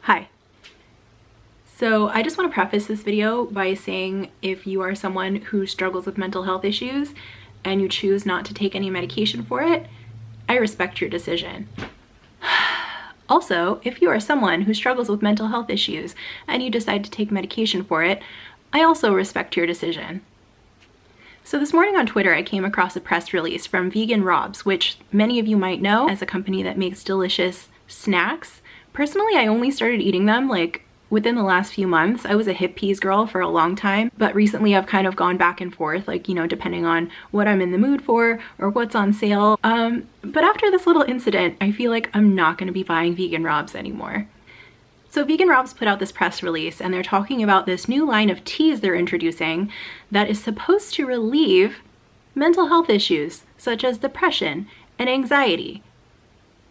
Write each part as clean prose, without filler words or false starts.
Hi. So I just want to preface this video by saying if you are someone who struggles with mental health issues and you choose not to take any medication for it, I respect your decision. Also, if you are someone who struggles with mental health issues and you decide to take medication for it, I also respect your decision. So this morning on Twitter, I came across a press release from Vegan Robs, which many of you might know as a company that makes delicious snacks. Personally, I only started eating them like within the last few months. I was a hip peas girl for a long time, but recently I've kind of gone back and forth, like, you know, depending on what I'm in the mood for or what's on sale. But after this little incident, I feel like I'm not going to be buying Vegan Robs anymore. So Vegan Robs put out this press release and they're talking about this new line of teas they're introducing that is supposed to relieve mental health issues such as depression and anxiety.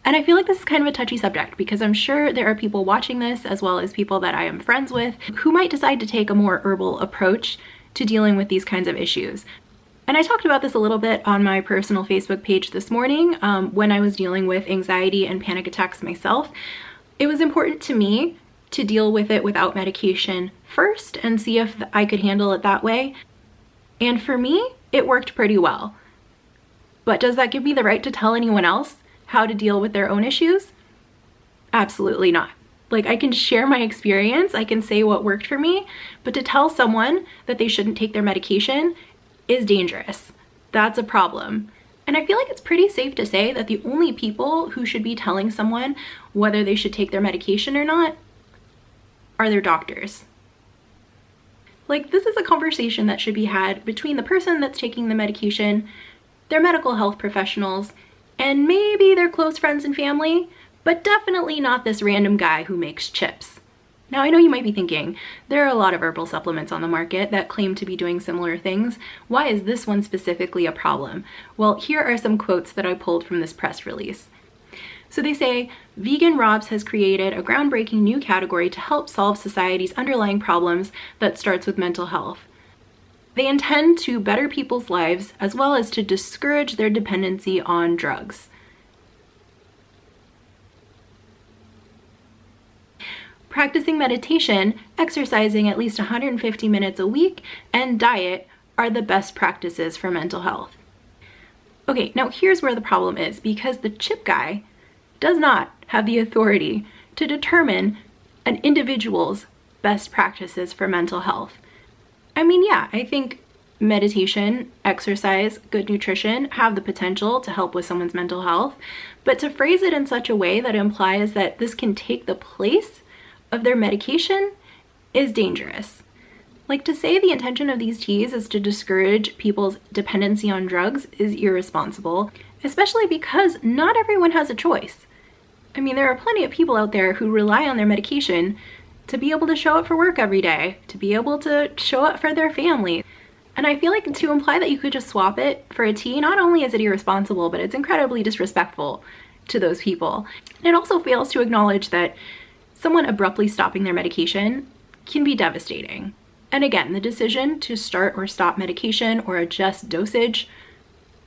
And I feel like this is kind of a touchy subject because I'm sure there are people watching this, as well as people that I am friends with, who might decide to take a more herbal approach to dealing with these kinds of issues. And I talked about this a little bit on my personal Facebook page this morning when I was dealing with anxiety and panic attacks myself. It was important to me to deal with it without medication first and see if I could handle it that way. And for me, it worked pretty well. But does that give me the right to tell anyone else how to deal with their own issues? Absolutely not. Like, I can share my experience, I can say what worked for me, but to tell someone that they shouldn't take their medication is dangerous. That's a problem. And I feel like it's pretty safe to say that the only people who should be telling someone whether they should take their medication or not are their doctors. Like, this is a conversation that should be had between the person that's taking the medication, their medical health professionals, and maybe their close friends and family, but definitely not this random guy who makes chips. Now, I know you might be thinking, there are a lot of herbal supplements on the market that claim to be doing similar things. Why is this one specifically a problem? Well, here are some quotes that I pulled from this press release. So they say, Vegan Robs has created a groundbreaking new category to help solve society's underlying problems that starts with mental health. They intend to better people's lives as well as to discourage their dependency on drugs. Practicing meditation, exercising at least 150 minutes a week, and diet are the best practices for mental health. Okay, now here's where the problem is, because the chip guy does not have the authority to determine an individual's best practices for mental health. I mean, yeah, I think meditation, exercise, good nutrition have the potential to help with someone's mental health, but to phrase it in such a way that implies that this can take the place of their medication is dangerous. Like, to say the intention of these teas is to discourage people's dependency on drugs is irresponsible, especially because not everyone has a choice. I mean, there are plenty of people out there who rely on their medication to be able to show up for work every day, to be able to show up for their family. And I feel like to imply that you could just swap it for a tea, not only is it irresponsible, but it's incredibly disrespectful to those people. It also fails to acknowledge that someone abruptly stopping their medication can be devastating. And again, the decision to start or stop medication or adjust dosage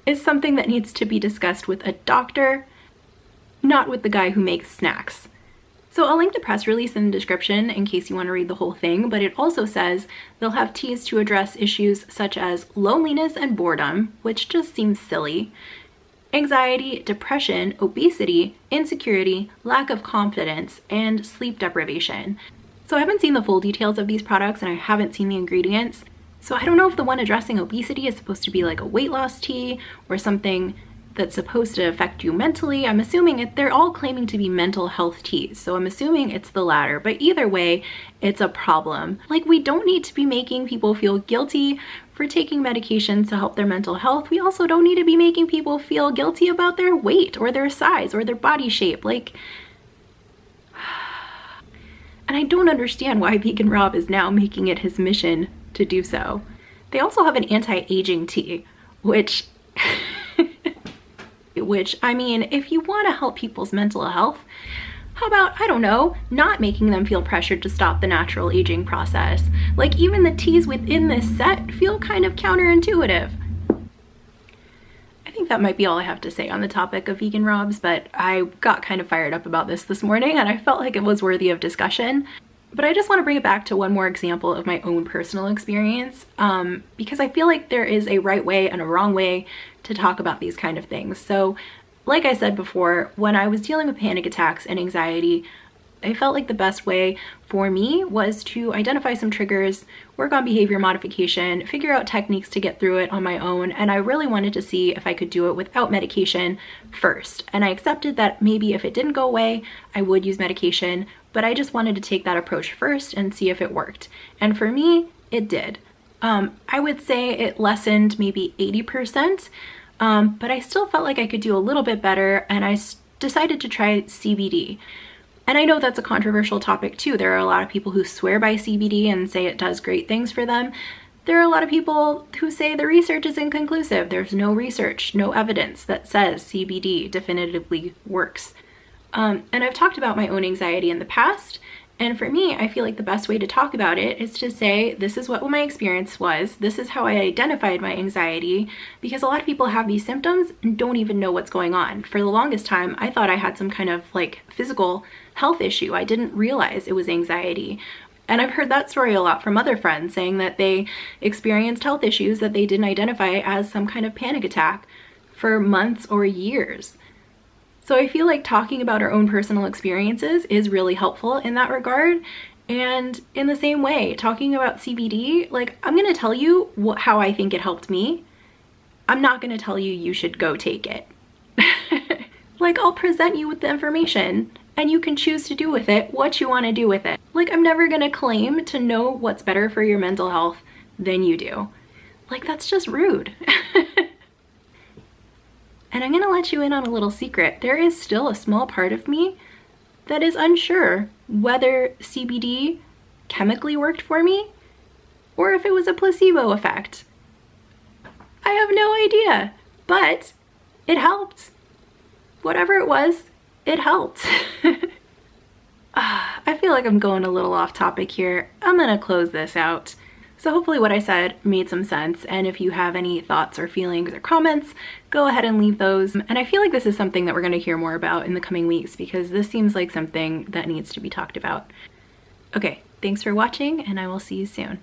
is something that needs to be discussed with a doctor, not with the guy who makes snacks. So I'll link the press release in the description in case you want to read the whole thing, but it also says they'll have teas to address issues such as loneliness and boredom, which just seems silly, anxiety, depression, obesity, insecurity, lack of confidence, and sleep deprivation. So I haven't seen the full details of these products and I haven't seen the ingredients. So I don't know if the one addressing obesity is supposed to be like a weight loss tea or something that's supposed to affect you mentally. I'm assuming they're all claiming to be mental health teas, so I'm assuming it's the latter, but either way, it's a problem. Like, we don't need to be making people feel guilty for taking medications to help their mental health. We also don't need to be making people feel guilty about their weight or their size or their body shape. Like, and I don't understand why Vegan Rob is now making it his mission to do so. They also have an anti-aging tea, which I mean, if you want to help people's mental health, how about, I don't know, not making them feel pressured to stop the natural aging process? Like, even the teas within this set feel kind of counterintuitive. I think that might be all I have to say on the topic of vegan Robs, but I got kind of fired up about this morning and I felt like it was worthy of discussion. But I just want to bring it back to one more example of my own personal experience, because I feel like there is a right way and a wrong way to talk about these kind of things. So like I said before, when I was dealing with panic attacks and anxiety, I felt like the best way for me was to identify some triggers, work on behavior modification, figure out techniques to get through it on my own, and I really wanted to see if I could do it without medication first. And I accepted that maybe if it didn't go away, I would use medication, but I just wanted to take that approach first and see if it worked. And for me, it did. I would say it lessened maybe 80%, but I still felt like I could do a little bit better, and I decided to try CBD. And I know that's a controversial topic too. There are a lot of people who swear by CBD and say it does great things for them. There are a lot of people who say the research is inconclusive. There's no research, no evidence that says CBD definitively works. And I've talked about my own anxiety in the past, and for me, I feel like the best way to talk about it is to say, this is what my experience was, this is how I identified my anxiety, because a lot of people have these symptoms and don't even know what's going on. For the longest time, I thought I had some kind of like physical health issue. I didn't realize it was anxiety. And I've heard that story a lot from other friends saying that they experienced health issues that they didn't identify as some kind of panic attack for months or years. So I feel like talking about our own personal experiences is really helpful in that regard. And in the same way, talking about CBD, like I'm gonna tell you how I think it helped me. I'm not gonna tell you you should go take it. Like I'll present you with the information and you can choose to do with it what you wanna do with it. Like I'm never gonna claim to know what's better for your mental health than you do. Like that's just rude. And I'm gonna let you in on a little secret. There is still a small part of me that is unsure whether CBD chemically worked for me or if it was a placebo effect. I have no idea, but it helped. Whatever it was, it helped. I feel like I'm going a little off topic here. I'm gonna close this out. So hopefully what I said made some sense, and if you have any thoughts or feelings or comments, go ahead and leave those. And I feel like this is something that we're going to hear more about in the coming weeks because this seems like something that needs to be talked about. Okay, thanks for watching, and I will see you soon.